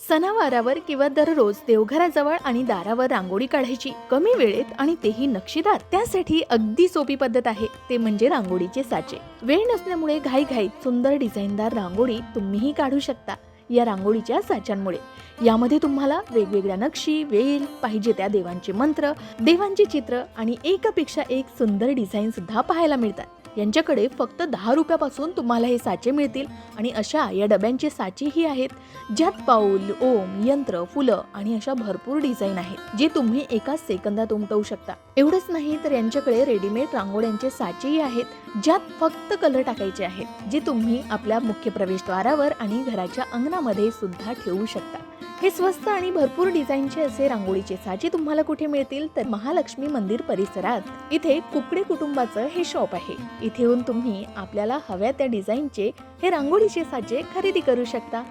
सणावारावर किंवा दररोज देवघराजवळ आणि दारावर रांगोळी काढायची कमी वेळेत आणि तेही नक्षीदार, त्यासाठी अगदी सोपी पद्धत आहे, ते म्हणजे रांगोळीचे साचे. वेळ नसल्यामुळे घाईघाईत सुंदर डिझाईनदार रांगोळी तुम्हीही काढू शकता या रांगोळीच्या साच्यांमुळे. यामध्ये तुम्हाला वेगवेगळ्या नक्षी, वेल, पाहिजे त्या देवांचे मंत्र, देवांची चित्र आणि एकापेक्षा एक सुंदर डिझाईन सुद्धा पाहायला मिळतात. यांच्याकडे फक्त 10 रुपयापासून तुम्हाला हे साचे मिळतील आणि अशा या डब्यांचे साचेही आहेत ज्यात पाऊल, ओम, यंत्र, फुलं आणि अशा भरपूर डिझाईन आहेत जे तुम्ही एका सेकंदात उमटवू शकता. एवढंच नाही तर यांच्याकडे रेडीमेड रांगोळ्यांचे साचेही आहेत ज्यात फक्त कलर टाकायचे आहेत, जे तुम्ही आपल्या मुख्य प्रवेशद्वारावर आणि घराच्या अंगणामध्ये सुद्धा ठेवू शकता. हे स्वस्त आणि भरपूर डिझाईनचे असे रांगोळीचे साचे तुम्हाला कुठे मिळतील तर महालक्ष्मी मंदिर परिसरात. इथे कुकडे कुटुंबाचं हे शॉप आहे. इथे येऊन तुम्ही आपल्याला हव्या त्या डिझाईनचे हे रांगोळीचे साचे खरेदी करू शकता.